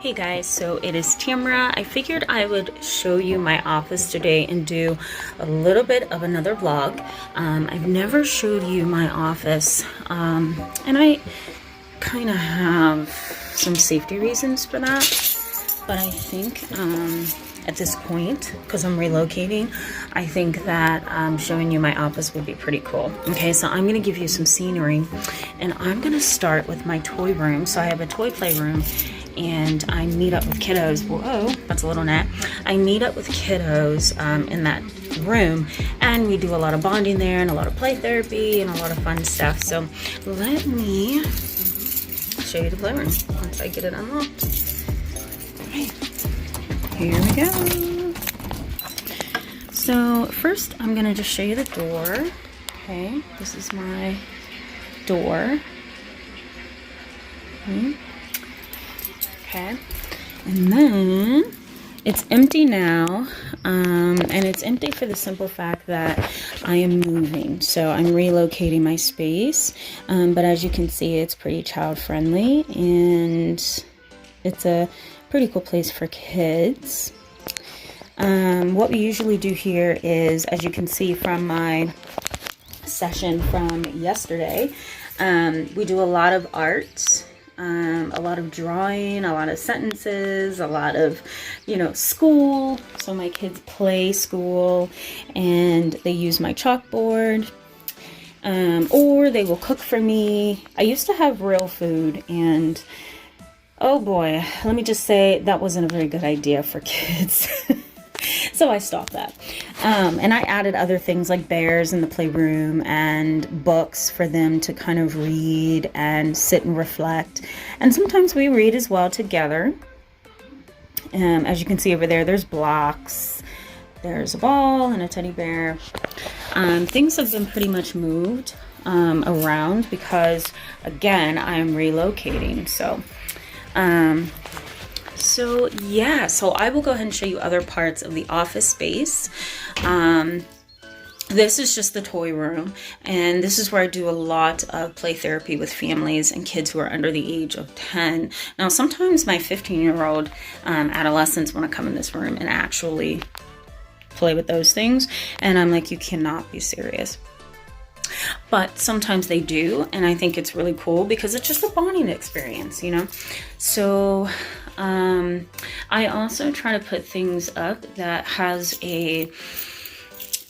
Hey guys, so it is Tamara. I figured I would show you my office today and do a little bit of another vlog. I've never showed you my office, and I kind of have some safety reasons for that. But I think at this point, because I'm relocating, I think that showing you my office would be pretty cool. Okay, so I'm going to give you some scenery, and I'm going to start with my toy room. So I have a toy playroom, and I meet up with kiddos. Whoa, that's a little net. I meet up with kiddos in that room, and we do a lot of bonding there and a lot of play therapy and a lot of fun stuff. So let me show you the playroom once I get it unlocked. All right, here we go. So first I'm gonna just show you the door. Okay, this is my door. Okay, and then it's empty now, and it's empty for the simple fact that I am moving, so I'm relocating my space, but as you can see, it's pretty child friendly, and it's a pretty cool place for kids. What we usually do here is, as you can see from my session from yesterday, we do a lot of art. A lot of drawing, a lot of sentences, a lot of, school. So my kids play school and they use my chalkboard, or they will cook for me. I used to have real food, and oh boy, let me just say that wasn't a very good idea for kids. So I stopped that. And I added other things like bears in the playroom and books for them to kind of read and sit and reflect. And sometimes we read as well together. As you can see over there, there's blocks. There's a ball and a teddy bear. Things have been pretty much moved around because, again, I'm relocating. So I will go ahead and show you other parts of the office space. This is just the toy room, and this is where I do a lot of play therapy with families and kids who are under the age of 10. Now, sometimes my 15-year-old adolescents want to come in this room and actually play with those things, and I'm like, you cannot be serious. But sometimes they do, and I think it's really cool because it's just a bonding experience, So I also try to put things up that has a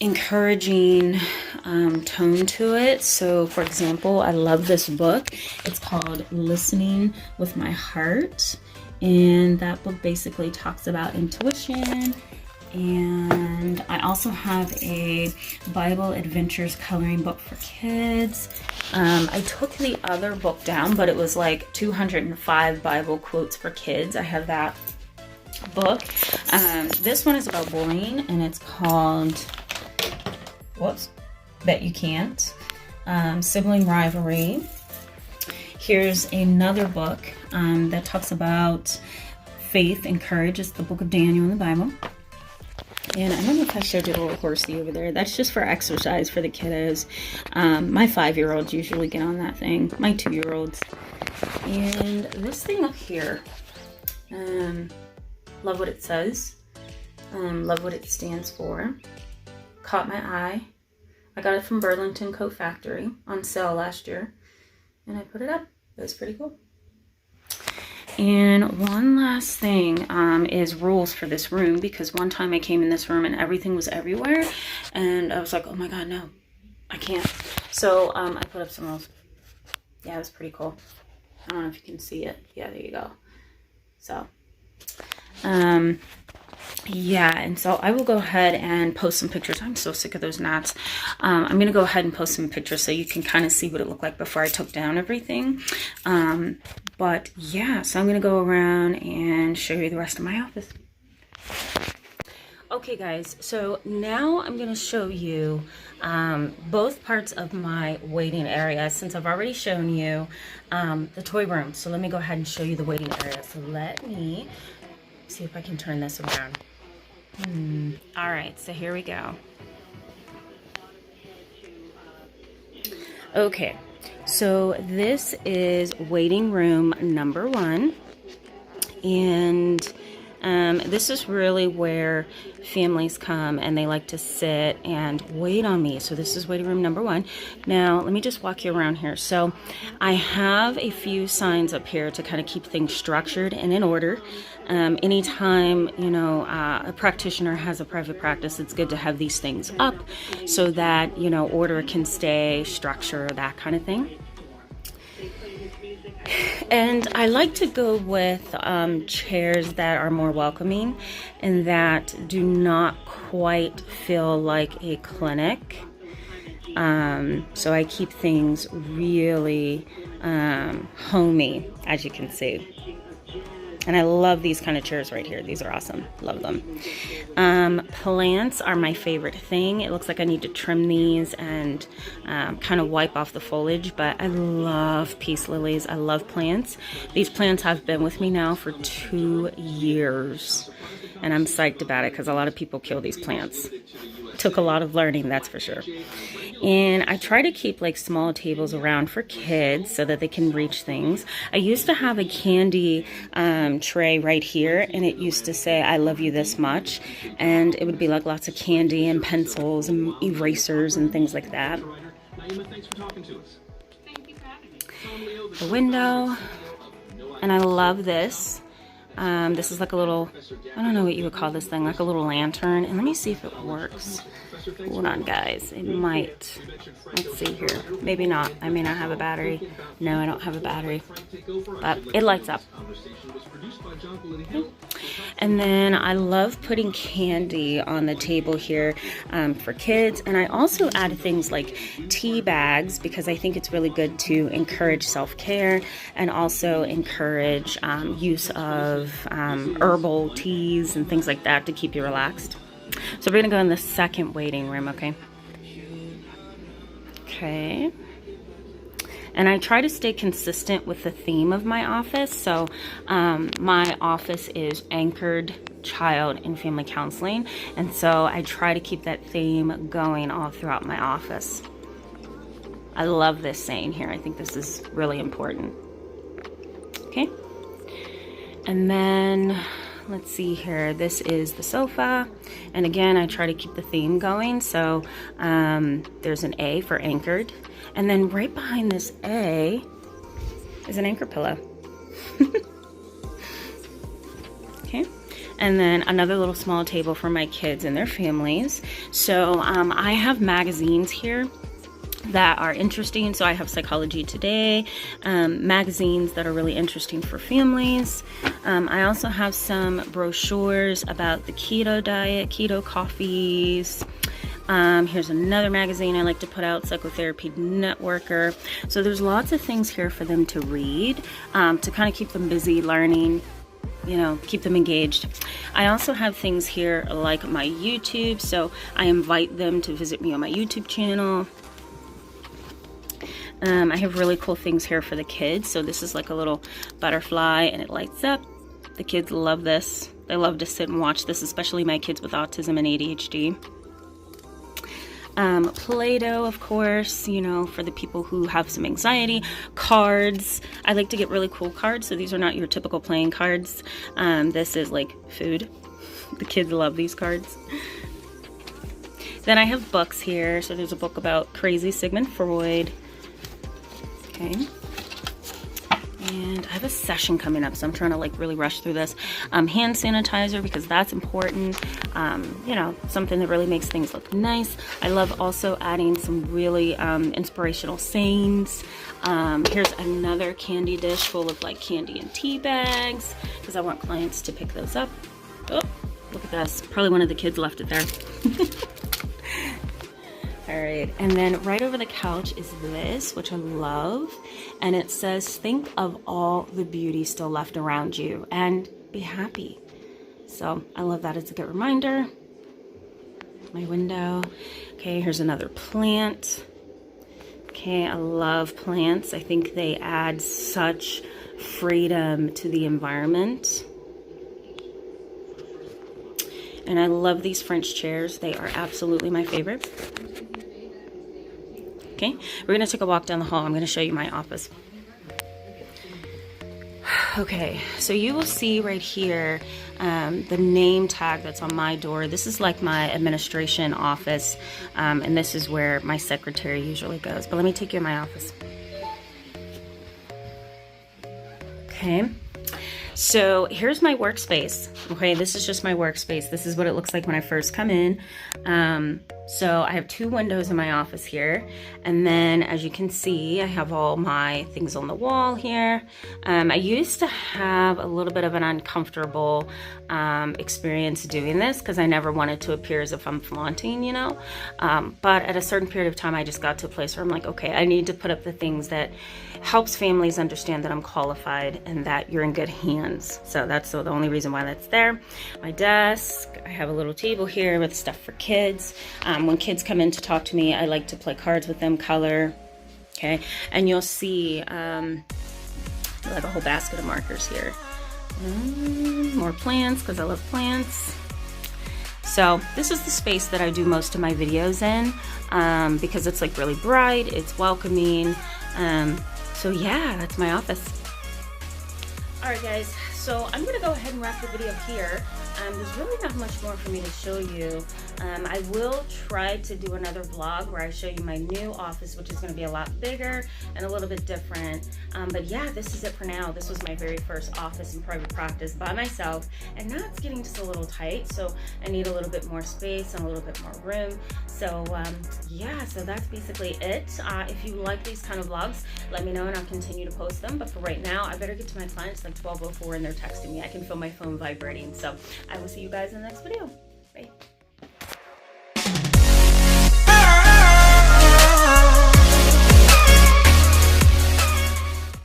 encouraging tone to it. So for example, I love this book. It's called Listening with My Heart, and that book basically talks about intuition. And I also have a Bible Adventures coloring book for kids. I took the other book down, but it was like 205 Bible quotes for kids. I have that book. This one is about bullying, and it's called, Bet You Can't, Sibling Rivalry. Here's another book that talks about faith and courage. It's the book of Daniel in the Bible. And I don't know if I showed you the little horsey over there. That's just for exercise for the kiddos. My 5-year-olds usually get on that thing. My 2-year-olds. And this thing up here, love what it says. Love what it stands for. Caught my eye. I got it from Burlington Coat Factory on sale last year. And I put it up. It was pretty cool. And one last thing is rules for this room, because one time I came in this room and everything was everywhere, and I was like, oh my god, no, I can't. So I put up some rules. Yeah, it was pretty cool. I don't know if you can see it. Yeah, there you go. So yeah, and so I will go ahead and post some pictures. I'm so sick of those gnats. I'm going to go ahead and post some pictures so you can kind of see what it looked like before I took down everything. But yeah, so I'm going to go around and show you the rest of my office. Okay guys, so now I'm going to show you both parts of my waiting area, since I've already shown you the toy room. So let me go ahead and show you the waiting area. So let me see if I can turn this around. All right, so here we go. Okay, so this is waiting room number 1, And this is really where families come and they like to sit and wait on me. So this is waiting room number 1. Now, let me just walk you around here. So I have a few signs up here to kind of keep things structured and in order. Anytime, you know, a practitioner has a private practice, it's good to have these things up so that, you know, order can stay, structure, that kind of thing. And I like to go with chairs that are more welcoming and that do not quite feel like a clinic. So I keep things really homey, as you can see. And I love these kind of chairs right here. These are awesome. Love them. Plants are my favorite thing. It looks like I need to trim these and kind of wipe off the foliage, but I love peace lilies. I love plants. These plants have been with me now for 2 years, and I'm psyched about it because a lot of people kill these plants. Took a lot of learning, that's for sure. And I try to keep like small tables around for kids so that they can reach things. I used to have a candy tray right here, and it used to say, "I love you this much." And it would be like lots of candy and pencils and erasers and things like that. The window. And I love this. This is like a little, I don't know what you would call this thing, like a little lantern. And let me see if it works. Hold on, guys. It might. Let's see here. Maybe not. I may not have a battery. No, I don't have a battery. But it lights up. Okay. And then I love putting candy on the table here for kids. And I also add things like tea bags because I think it's really good to encourage self-care and also encourage use of herbal teas and things like that to keep you relaxed. So we're going to go in the second waiting room, okay? Okay. And I try to stay consistent with the theme of my office. So my office is anchored child and family counseling. And so I try to keep that theme going all throughout my office. I love this saying here. I think this is really important. Okay. And then let's see here. This is the sofa. And again, I try to keep the theme going. So there's an A for anchored. And then right behind this A is an anchor pillow. Okay. And then another little small table for my kids and their families. So I have magazines here that are interesting. So I have Psychology Today, magazines that are really interesting for families. I also have some brochures about the keto diet, keto coffees. Here's another magazine I like to put out, Psychotherapy Networker. So there's lots of things here for them to read, to kind of keep them busy learning, you know, keep them engaged. I also have things here like my YouTube. So I invite them to visit me on my YouTube channel. I have really cool things here for the kids. So this is like a little butterfly and it lights up. The kids love this. They love to sit and watch this, especially my kids with autism and ADHD. Play-Doh, of course, you know, for the people who have some anxiety. Cards. I like to get really cool cards. So these are not your typical playing cards. This is like food. The kids love these cards. Then I have books here. So there's a book about crazy Sigmund Freud. Okay. And I have a session coming up, so I'm trying to like really rush through this. Hand sanitizer, because that's important. You know, something that really makes things look nice. I love also adding some really inspirational sayings. Here's another candy dish full of like candy and tea bags, because I want clients to pick those up. Oh, look at this. Probably one of the kids left it there. All right, and then right over the couch is this, which I love, and it says, think of all the beauty still left around you and be happy. So I love that. It's a good reminder. My window. Okay, here's another plant. Okay, I love plants. I think they add such freedom to the environment. And I love these French chairs. They are absolutely my favorite. Okay, we're gonna take a walk down the hall. I'm gonna show you my office. Okay, so you will see right here the name tag that's on my door. This is like my administration office, and this is where my secretary usually goes. But let me take you in my office. Okay, so here's my workspace. Okay, this is just my workspace. This is what it looks like when I first come in. So I have 2 windows in my office here, and then as you can see, I have all my things on the wall here. I used to have a little bit of an uncomfortable experience doing this because I never wanted to appear as if I'm flaunting, you know. But at a certain period of time, I just got to a place where I'm like, okay, I need to put up the things that helps families understand that I'm qualified and that you're in good hands. So that's the only reason why that's there. My desk, I have a little table here with stuff for kids. When kids come in to talk to me, I like to play cards with them, color, okay? And you'll see like a whole basket of markers here. More plants, because I love plants. So this is the space that I do most of my videos in, because it's like really bright, it's welcoming. So yeah, that's my office. All right, guys, so I'm gonna go ahead and wrap the video here. There's really not much more for me to show you. I will try to do another vlog where I show you my new office, which is going to be a lot bigger and a little bit different. But yeah, this is it for now. This was my very first office in private practice by myself, and now it's getting just a little tight, so I need a little bit more space and a little bit more room. So yeah, so that's basically it. If you like these kind of vlogs, let me know and I'll continue to post them. But for right now, I better get to my clients. It's like 12:04 and they're texting me. I can feel my phone vibrating. So I will see you guys in the next video. Bye.